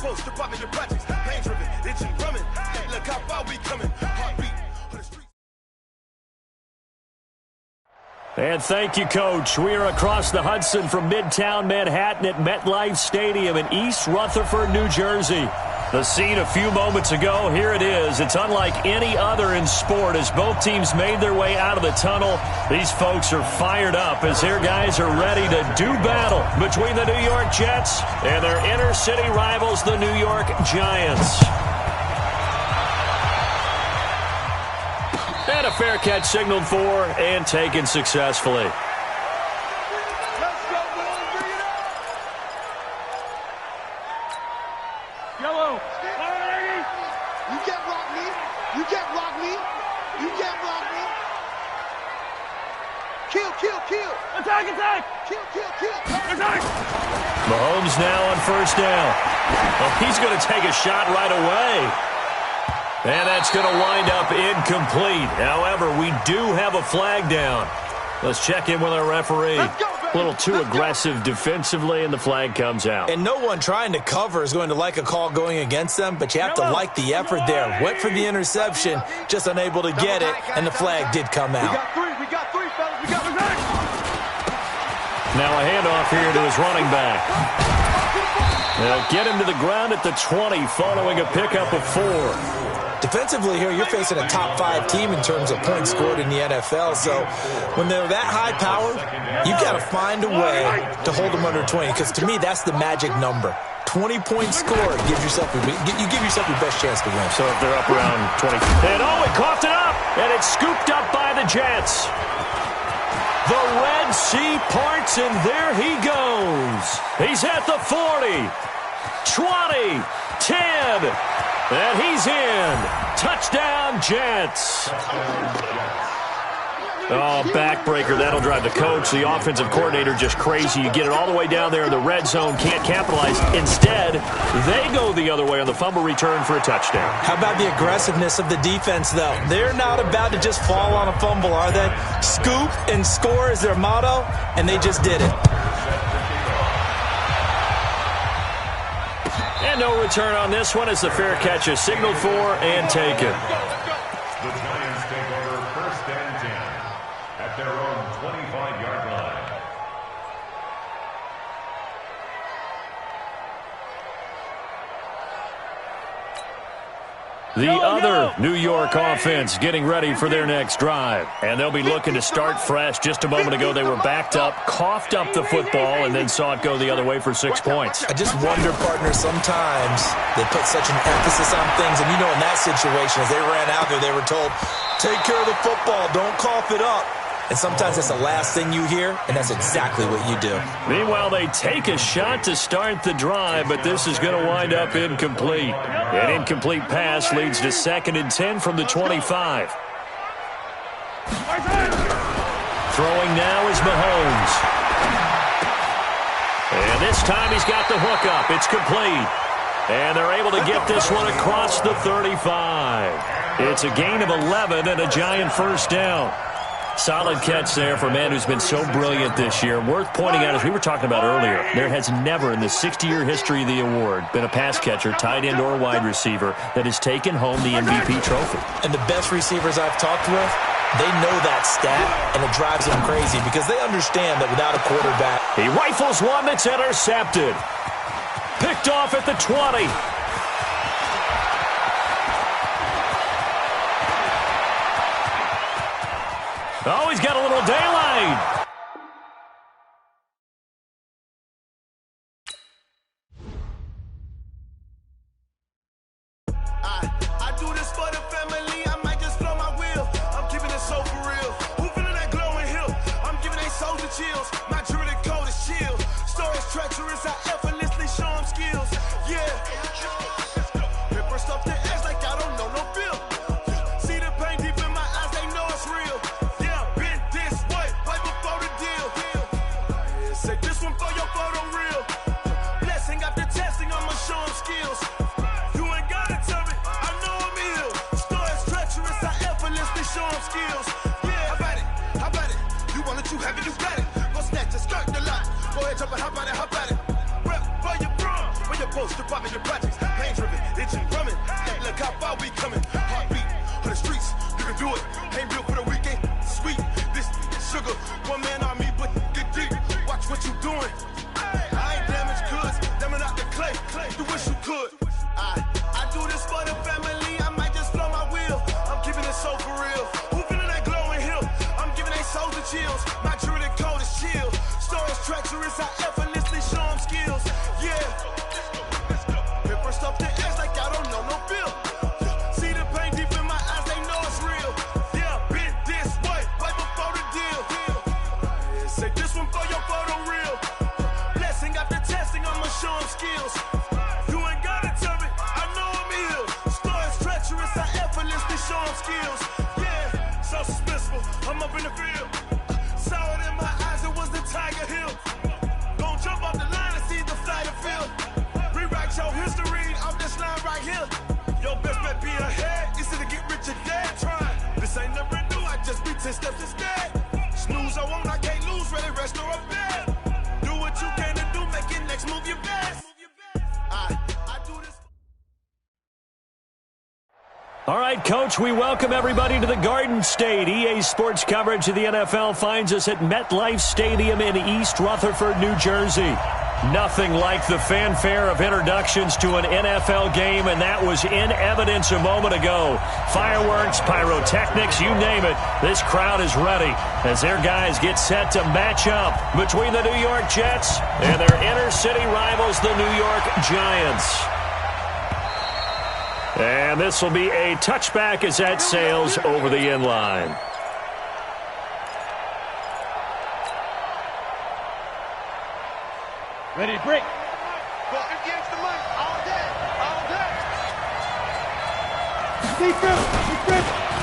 poster, popping your projects. Pain driven, itching, drumming. Hey, look how far we coming. Heartbeat on the street. And thank you, Coach. We are across the Hudson from Midtown Manhattan at MetLife Stadium in East Rutherford, New Jersey. The scene a few moments ago, here it is. It's unlike any other in sport as both teams made their way out of the tunnel. These folks are fired up as their guys are ready to do battle between the New York Jets and their inner city rivals, the New York Giants. And a fair catch signaled for and taken successfully. Yellow. You can't block me. You can't block me. You can't block me. Kill, kill, kill. Attack, attack. Kill, kill, kill. Attack. Mahomes now on first down. Well, he's going to take a shot right away. And that's going to wind up incomplete. However, we do have a flag down. Let's check in with our referee. A little too aggressive defensively, and the flag comes out. And no one trying to cover is going to like a call going against them, but you have to like the effort there. Went for the interception, just unable to get it, and the flag did come out. We got three, fellas. We got three. Now a handoff here to his running back. They'll get him to the ground at the 20 following a pickup of 4. Defensively here, you're facing a top 5 team in terms of points scored in the NFL. So when they're that high powered, you've got to find a way to hold them under 20. Because to me, that's the magic number. 20 points scored gives yourself you give yourself your best chance to win. So if they're up around 20, and it coughed it up, and it's scooped up by the Jets. The Red Sea parts, and there he goes. He's at the 40, 20, 10. And he's in. Touchdown, Jets. Oh, backbreaker. That'll drive the coach, the offensive coordinator, just crazy. You get it all the way down there in the red zone, can't capitalize. Instead, they go the other way on the fumble return for a touchdown. How about the aggressiveness of the defense, though? They're not about to just fall on a fumble, are they? Scoop and score is their motto, and they just did it. And no return on this one as the fair catch is signaled for and taken. The Giants take over first and 10 at their own 25-yard line. The other New York offense getting ready for their next drive. And they'll be looking to start fresh. Just a moment ago, they were backed up, coughed up the football, and then saw it go the other way for 6 points. I just wonder, partner, sometimes they put such an emphasis on things. And, you know, in that situation, as they ran out there, they were told, take care of the football, don't cough it up. And sometimes that's the last thing you hear, and that's exactly what you do. Meanwhile, they take a shot to start the drive, but this is going to wind up incomplete. An incomplete pass leads to 2nd and 10 from the 25. Throwing now is Mahomes. And this time he's got the hook up. It's complete. And they're able to get this one across the 35. It's a gain of 11 and a Giant first down. Solid catch there for a man who's been so brilliant this year. Worth pointing out, as we were talking about earlier, there has never in the 60-year history of the award been a pass catcher, tight end, or wide receiver that has taken home the MVP trophy. And the best receivers I've talked with, they know that stat, and it drives them crazy because they understand that without a quarterback. He rifles one that's intercepted. Picked off at the 20. Oh, he's got a little daylight. I do this for the family. I might just blow my wheel. I'm keeping it so for real. Who feeling that glowing hill? I'm giving they soldier chills. My jewelry code is chill. Stories treacherous. I effortlessly show them skills. Yeah. Paper stuff that acts like I don't know no bill. See the pain deep in my eyes. They know it's real. Say this one for your photo reel. Blessing after testing, I'ma show them skills. You ain't gotta tell me, I know I'm ill. Stories treacherous, I effortlessly show them skills. Yeah, how about it? You want it, you have it, you got it. Go snatch it, skirt the lot. Go ahead, jump it, how about it? Rep for your bro, for your poster, popping your projects. Look how far we coming. Heartbeat on the streets, you can do it. Ain't built for the weekend. Sweet, this sugar. One man on me, but get deep. Watch what you doing. I ain't damaged goods, them are not the clay. You wish you could. I do this for the family. I might just blow my wheel. I'm keeping it so for real. Who feeling that glowing hill? I'm giving they souls the chills. My jewelry code is chill. Stories treacherous, I effortlessly show them skills. Yeah. Hit first up the edge like I don't know no feel. See the pain deep in my eyes, they know it's real. Yeah, been this way, right before the deal. Say this one for your photo real. Blessing after testing, I'ma show them skills. You ain't gotta tell me, I know I'm ill. Stories treacherous, I effortlessly show them skills. Yeah, so suspenseful, I'm up in the field. Saw it in my eyes, it was the Tiger Hill. Gon' jump off the line and see the flight of field. Rewrite your history off this line right here. Your best bet be ahead, easy to get rich or dead. Trying, this ain't never new, I just be 10 steps instead. Snooze I won't, I can't lose, ready, rest or a bed. Do what you can to do, make it next move your best. I do this. All right, Coach, we welcome everybody to the Garden State. EA Sports coverage of the NFL finds us at MetLife Stadium in East Rutherford, New Jersey. Nothing like the fanfare of introductions to an NFL game, and that was in evidence a moment ago. Fireworks, pyrotechnics, you name it. This crowd is ready as their guys get set to match up between the New York Jets and their inner-city rivals, the New York Giants. And this will be a touchback as that sails over the end line. Ready to break. Go against the mic. All day. All day.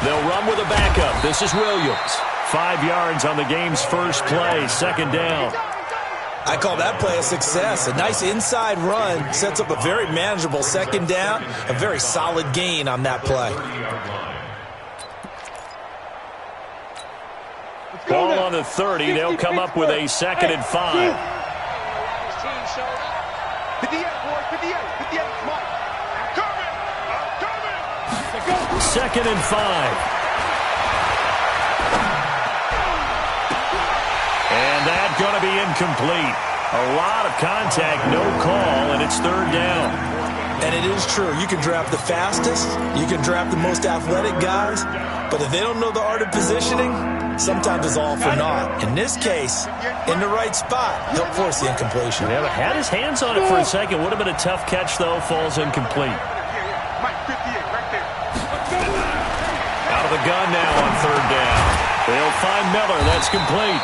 They'll run with a backup. This is Williams. 5 yards on the game's first play. Second down. I call that play a success. A nice inside run sets up a very manageable second down. A very solid gain on that play. Ball on the 30. They'll come up with a 2nd and 5. Second and 5. And that's going to be incomplete. A lot of contact, no call, and it's 3rd down. And it is true. You can draft the fastest. You can draft the most athletic guys. But if they don't know the art of positioning, sometimes it's all for naught. In this case, in the right spot, he'll force the incompletion. Yeah, but had his hands on it for a second. Would have been a tough catch, though. Falls incomplete. Out of the gun now on 3rd down. They'll find Miller. That's complete.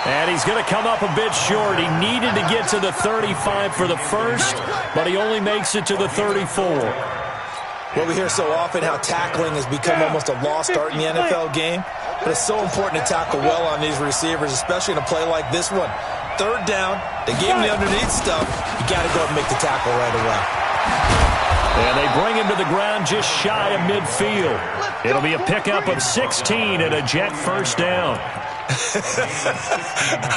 And he's going to come up a bit short. He needed to get to the 35 for the first, but he only makes it to the 34. Well, we hear so often how tackling has become almost a lost art in the NFL game, but it's so important to tackle well on these receivers, especially in a play like this one. 3rd down, they gave him the underneath stuff. You got to go and make the tackle right away. And they bring him to the ground just shy of midfield. It'll be a pickup of 16 and a Jet first down.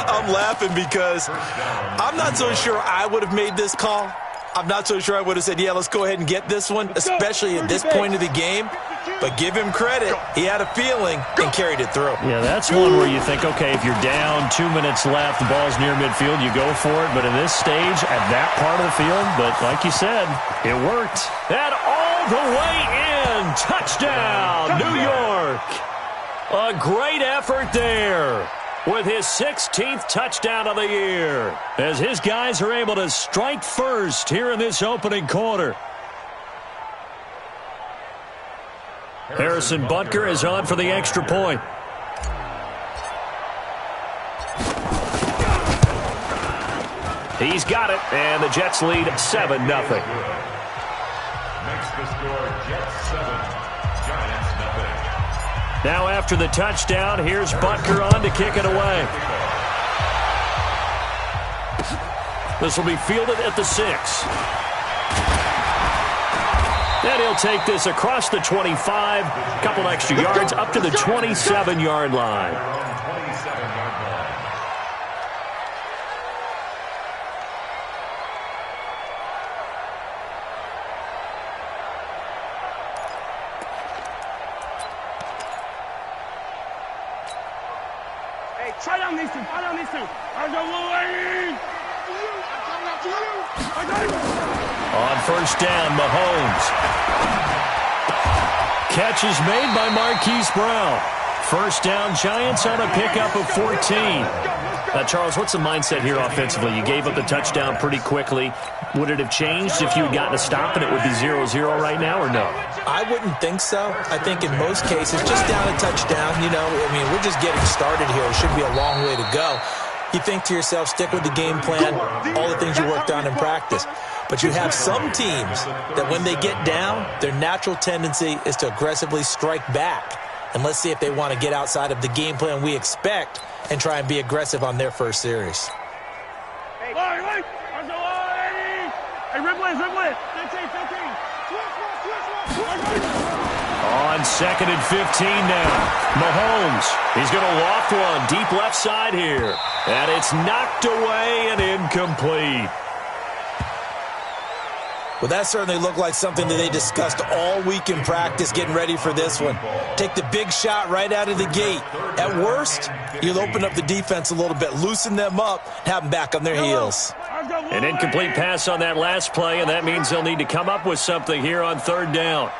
I'm laughing because I'm not so sure I would have made this call. I'm not so sure I would have said, yeah, let's go ahead and get this one, especially at this point of the game. But give him credit. He had a feeling and carried it through. Yeah, that's one where you think, okay, if you're down, 2 minutes left, the ball's near midfield, you go for it. But in this stage, at that part of the field, but like you said, it worked. And all the way in. Touchdown, New York. A great effort there with his 16th touchdown of the year as his guys are able to strike first here in this opening quarter. Harrison Butker is on for the extra point. He's got it, and the Jets lead 7-0. Makes the score Jets 7, Giants 0. Now after the touchdown, here's Butker on to kick it away. This will be fielded at the 6. And he'll take this across the 25, a couple extra yards, up to the 27-yard line. Try down these two. Try down these two. I go away. On first down, Mahomes. Catch is made by Marquise Brown. First down, Giants on a pickup of 14. Charles, what's the mindset here offensively? You gave up the touchdown pretty quickly. Would it have changed if you had gotten a stop and it would be 0-0 right now, or no? I wouldn't think so. I think in most cases, just down a touchdown, you know, I mean, we're just getting started here. It should be a long way to go. You think to yourself, stick with the game plan, all the things you worked on in practice. But you have some teams that when they get down, their natural tendency is to aggressively strike back. And let's see if they want to get outside of the game plan we expect and try and be aggressive on their first series. Hey, Ripley. 15. On second and 15 now. Mahomes, he's going to loft one deep left side here. And it's knocked away and incomplete. Well, that certainly looked like something that they discussed all week in practice getting ready for this one. Take the big shot right out of the gate. At worst, you'll open up the defense a little bit, loosen them up, have them back on their heels. An incomplete pass on that last play, and that means they'll need to come up with something here on third down.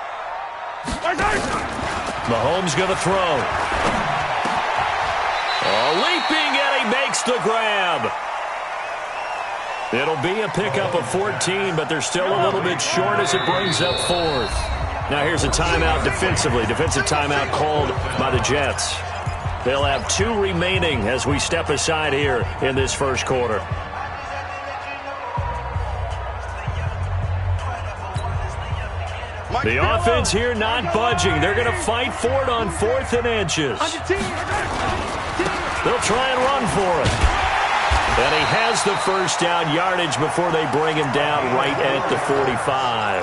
Mahomes going to throw. Leaping, and he makes the grab. It'll be a pickup of 14, but they're still a little bit short as it brings up fourth. Now here's a timeout defensively. Defensive timeout called by the Jets. They'll have 2 remaining as we step aside here in this first quarter. The offense here not budging. They're going to fight for it on 4th and inches. They'll try and run for it. And he has the first down yardage before they bring him down right at the 45.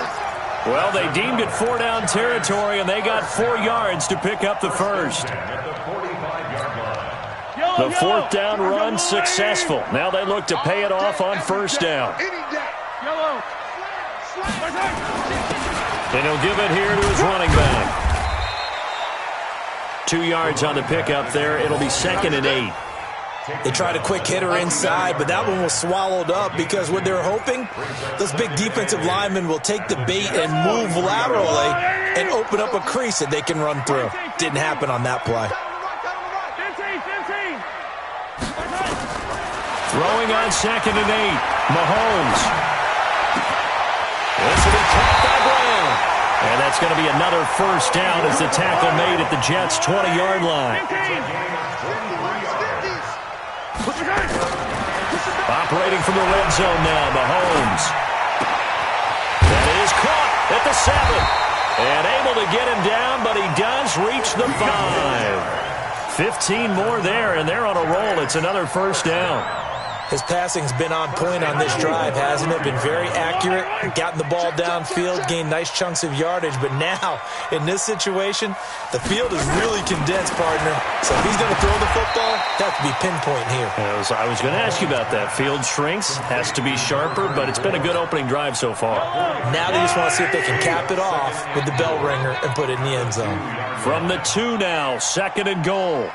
Well, they deemed it 4-down territory, and they got 4 yards to pick up the first. The 4th down run successful. Now they look to pay it off on first down. And he'll give it here to his running back. 2 yards on the pickup there. It'll be 2nd and 8. They tried a quick hitter inside, but that one was swallowed up because what they're hoping, those big defensive linemen will take the bait and move laterally and open up a crease that they can run through. Didn't happen on that play. Throwing on 2nd and 8. Mahomes. This will be caught by Brown. And that's going to be another first down as the tackle made at the Jets' 20-yard line. Operating from the red zone now, Mahomes. That is caught at the 7. And able to get him down, but he does reach the 5. 15 more there, and they're on a roll. It's another first down. His passing's been on point on this drive, hasn't it? Been very accurate, gotten the ball downfield, gained nice chunks of yardage. But now, in this situation, the field is really condensed, partner. So if he's going to throw the football, that could be pinpoint here. I was going to ask you about that. Field shrinks, has to be sharper, but it's been a good opening drive so far. Now they just want to see if they can cap it off with the bell ringer and put it in the end zone. From the 2 now, 2nd and goal.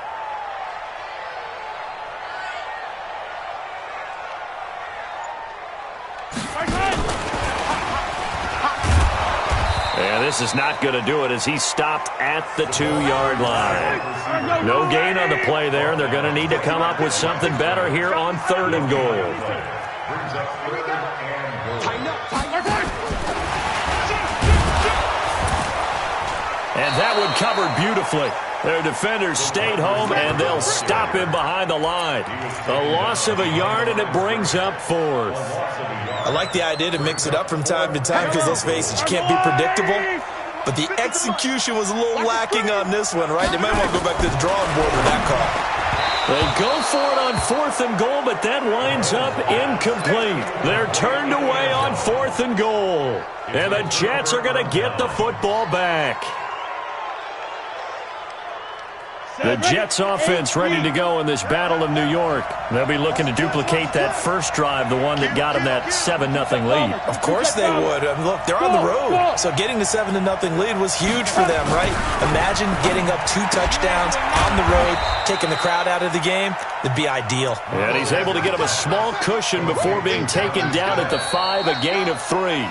And this is not going to do it as he stopped at the 2-yard line. No gain on the play there, and they're going to need to come up with something better here on 3rd and goal. And that one covered beautifully. Their defenders stayed home, and they'll stop him behind the line. A loss of a yard, and it brings up 4th. I like the idea to mix it up from time to time because, let's face it, you can't be predictable. But the execution was a little lacking on this one, right? They might want to go back to the drawing board with that call. They go for it on 4th and goal, but that winds up incomplete. They're turned away on 4th and goal. And the Jets are going to get the football back. The Jets offense ready to go in this Battle of New York. They'll be looking to duplicate that first drive, the one that got them that 7-0 lead. Of course they would. I mean, look, they're on the road. So getting the 7-0 lead was huge for them, right? Imagine getting up 2 touchdowns on the road, taking the crowd out of the game. It'd be ideal. And he's able to get him a small cushion before being taken down at the 5, a gain of 3.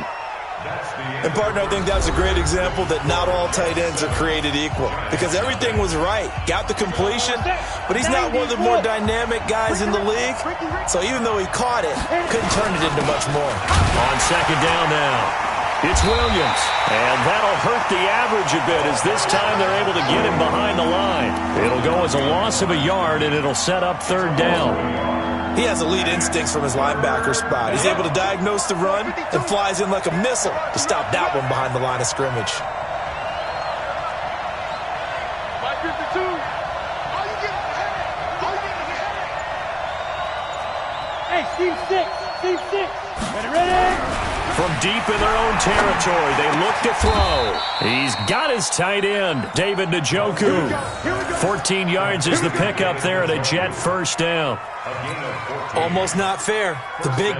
And, partner, I think that's a great example that not all tight ends are created equal because everything was right. Got the completion, but he's not one of the more dynamic guys in the league. So even though he caught it, couldn't turn it into much more. On second down now, it's Williams. And that'll hurt the average a bit as this time they're able to get him behind the line. It'll go as a loss of a yard, and it'll set up third down. He has elite instincts from his linebacker spot. He's able to diagnose the run and flies in like a missile to stop that one behind the line of scrimmage. Hey, Steve 6. Ready? From deep in their own territory, they look to throw. He's got his tight end, David Njoku. 14 yards is the pickup there at a Jet first down. Almost not fair. The big...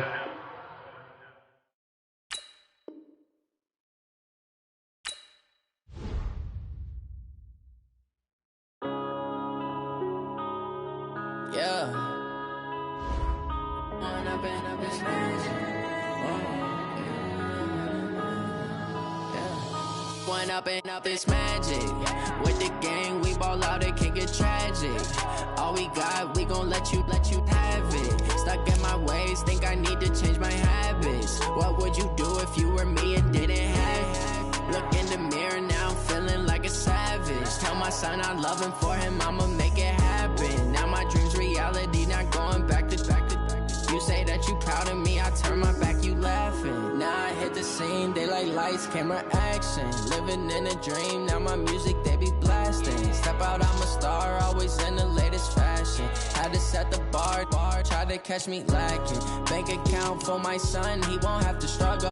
Up this magic with the gang, we ball out, it can get tragic. All we got, we gon' let you have it. Stuck in my ways, think I need to change my habits. What would you do if you were me and didn't have it? Look in the mirror now, I'm feeling like a savage. Tell my son I love him, for him I'ma make it happen. Now my dreams reality, not going back to. You say that you proud of me, I turn my back, you laughing. Now I hit the scene, they like lights, camera, action. Living in a dream, now my music, they be blasting. Step out, I'm a star, always in the latest fashion. Had to set the bar, try to catch me lacking. Bank account for my son, he won't have to struggle.